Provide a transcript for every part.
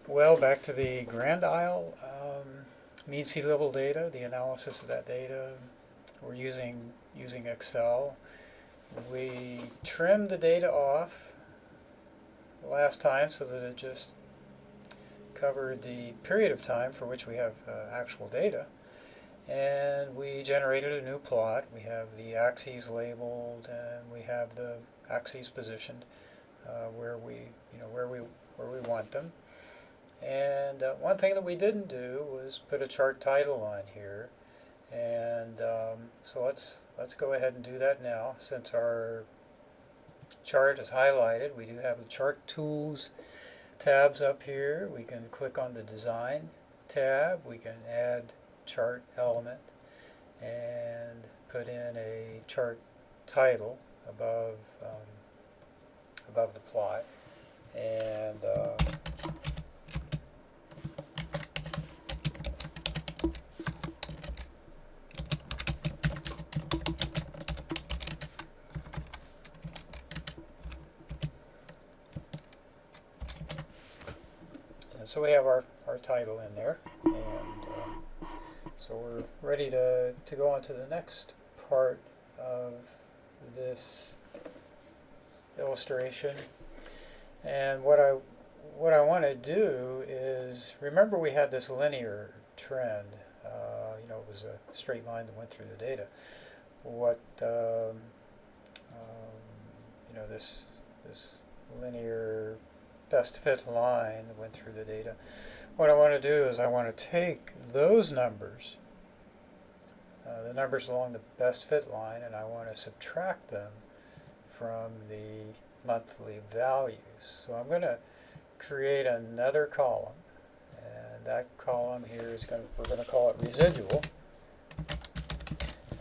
Well, back to the Grand Isle, mean sea level data, the analysis of that data. We're using Excel. We trimmed the data off last time so that it just covered the period of time for which we have actual data. And we generated a new plot. We have the axes labeled, and we have the axes positioned where we want them. And one thing that we didn't do was put a chart title on here. And so let's go ahead and do that now. Since our chart is highlighted, we do have the Chart Tools tabs up here. We can click on the Design tab. We can add chart element and put in a chart title above the plot. And so we have our title in there, and so we're ready to go on to the next part of this illustration. And what I want to do is, remember we had this linear trend. It was a straight line that went through the data. This linear best fit line that went through the data. What I want to do is I want to take those numbers, the numbers along the best fit line, and I want to subtract them from the monthly values. So I'm going to create another column, and that column here is we're going to call it Residual.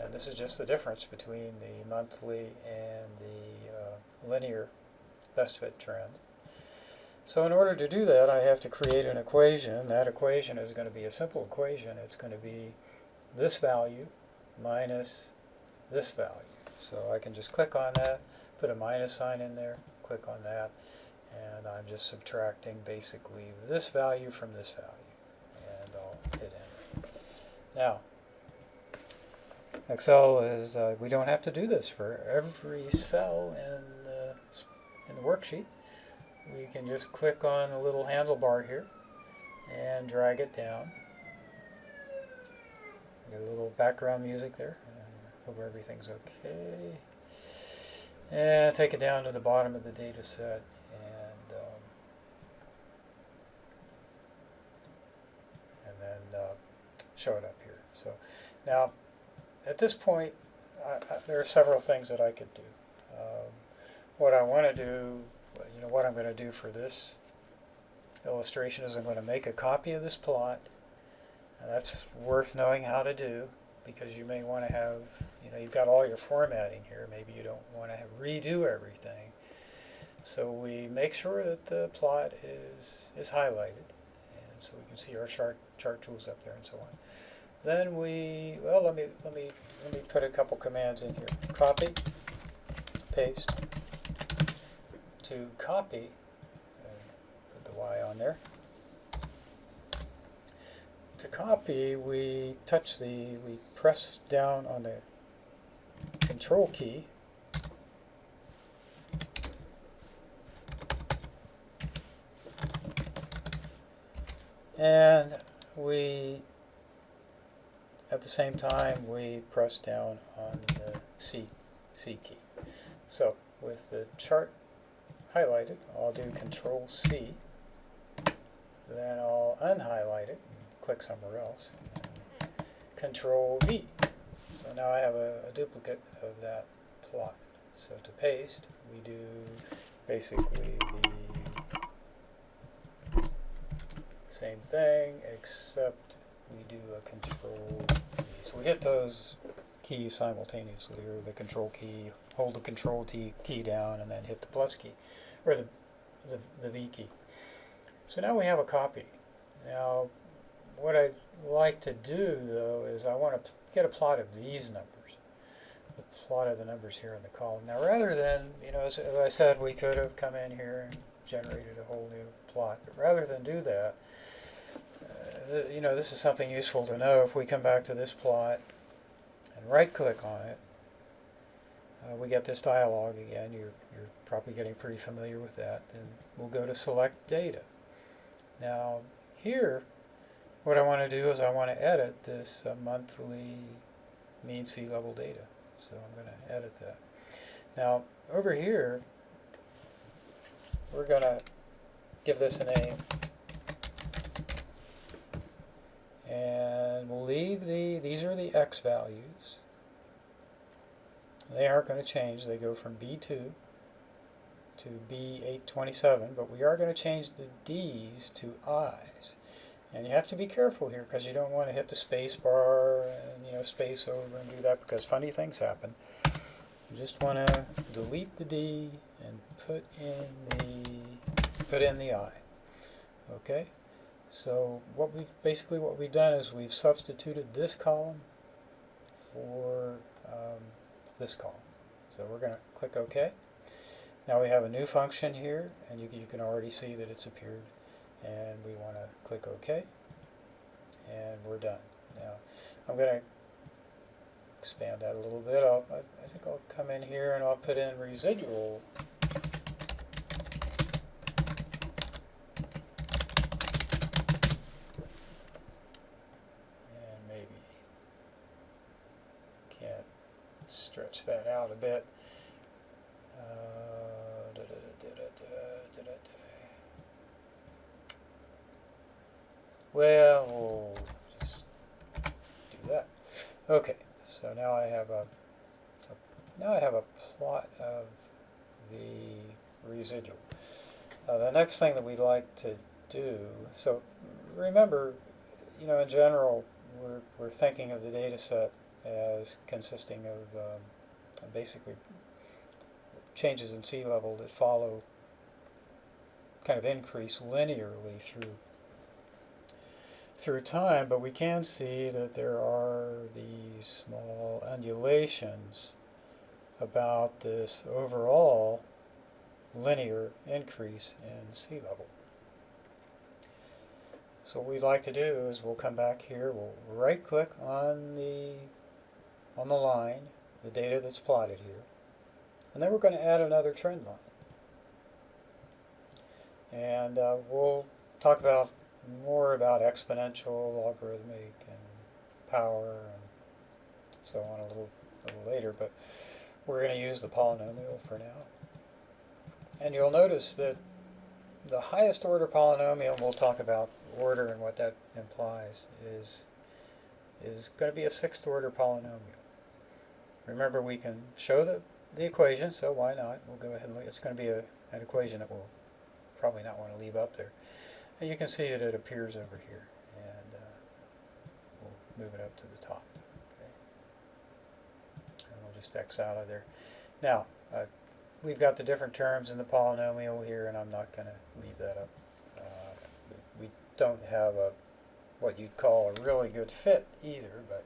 And this is just the difference between the monthly and the linear best fit trend. So in order to do that, I have to create an equation. That equation is going to be a simple equation. It's going to be this value minus this value. So I can just click on that, put a minus sign in there, click on that, and I'm just subtracting basically this value from this value. And I'll hit enter. Now, Excel is, we don't have to do this for every cell in the worksheet. We can just click on the little handlebar here and drag it down. Get a little background music there. Hope everything's okay. And take it down to the bottom of the data set and then show it up here. So now at this point there are several things that I could do. What I want to do, what I'm going to do for this illustration is I'm going to make a copy of this plot. And that's worth knowing how to do, because you may want to have, you've got all your formatting here. Maybe you don't want to redo everything. So we make sure that the plot is highlighted, and so we can see our chart tools up there and so on. Then let me put a couple commands in here. Copy, paste. To copy, put the Y on there. To copy, we press down on the Control key, and at the same time we press down on the C key. So with the chart highlighted, I'll do Control C, then I'll unhighlight it, click somewhere else, and Control V. So now I have a duplicate of that plot. So to paste, we do basically the same thing, except we do a Control V. So we hit those keys simultaneously, or the Control key, hold the Control key down, and then hit the plus key, or the V key. So now we have a copy. Now, what I'd like to do, though, is I want to get a plot of these numbers, the plot of the numbers here in the column. Now, rather than, as I said, we could have come in here and generated a whole new plot. But rather than do that, this is something useful to know. If we come back to this plot and right-click on it, we get this dialog again. You're probably getting pretty familiar with that. And we'll go to Select Data. Now, here, what I want to do is I want to edit this monthly mean sea level data. So I'm going to edit that. Now, over here, we're going to give this a name. And we'll leave these are the X values. They aren't going to change. They go from B2 to B827, but we are going to change the D's to I's. And you have to be careful here because you don't want to hit the space bar and space over and do that because funny things happen. You just want to delete the D and put in the I. Okay? So what we've done is we've substituted this column for this column. So we're going to click OK. Now we have a new function here, and you can already see that it's appeared. And we want to click OK, and we're done. Now I'm going to expand that a little bit. I think I'll come in here and I'll put in residual. Stretch that out a bit. Well, we'll just do that. Okay, so now I have a plot of the residual. The next thing that we'd like to do. So remember, in general, we're thinking of the data set as consisting of basically changes in sea level that follow kind of increase linearly through time, but we can see that there are these small undulations about this overall linear increase in sea level. So what we'd like to do is we'll come back here, we'll right-click on the line, the data that's plotted here, and then we're going to add another trend line. And we'll talk more about exponential, logarithmic, and power, and so on a little later, but we're going to use the polynomial for now. And you'll notice that the highest order polynomial, we'll talk about order and what that implies, is going to be a sixth order polynomial. Remember, we can show the equation, so why not? We'll go ahead and look. It's going to be an equation that we'll probably not want to leave up there. And you can see that it appears over here, and we'll move it up to the top. Okay. And we'll just X out of there. Now, we've got the different terms in the polynomial here, and I'm not going to leave that up. We don't have what you'd call a really good fit either, but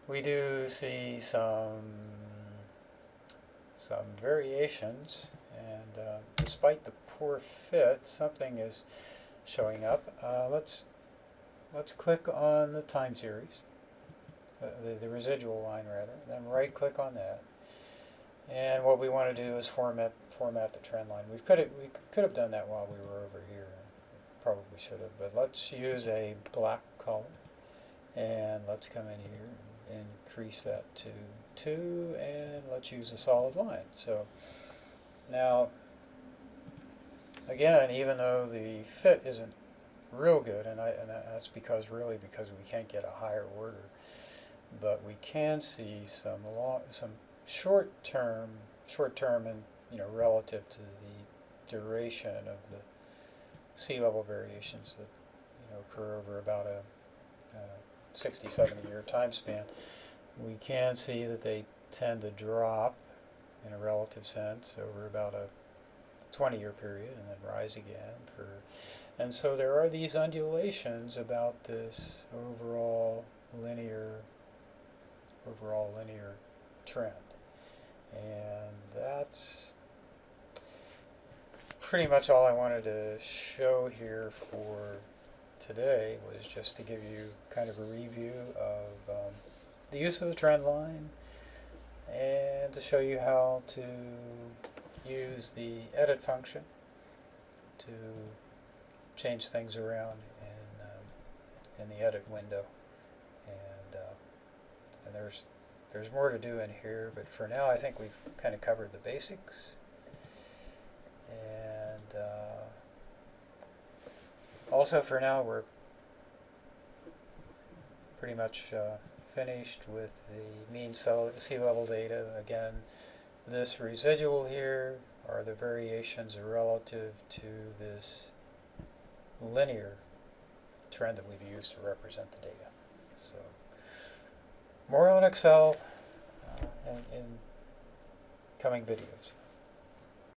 we do see some variations, and despite the poor fit, something is showing up. Let's click on the time series, the residual line rather, then right-click on that. And what we want to do is format the trend line. We could have done that while we were over here. Probably should have, but let's use a black color, and let's come in here and increase that to 2, and let's use a solid line. So now, again, even though the fit isn't real good, and that's because we can't get a higher order, but we can see some short term and relative to the duration of the sea level variations that occur over about a 60-70 year time span. We can see that they tend to drop in a relative sense over about a 20-year period and then rise again. And so there are these undulations about this overall linear trend. And that's pretty much all I wanted to show here for today, was just to give you kind of a review of the use of the trend line, and to show you how to use the edit function to change things around in the edit window. And there's more to do in here, but for now I think we've kind of covered the basics. And also for now we're pretty much finished with the mean sea level data. Again, this residual here are the variations relative to this linear trend that we've used to represent the data. So more on Excel in coming videos.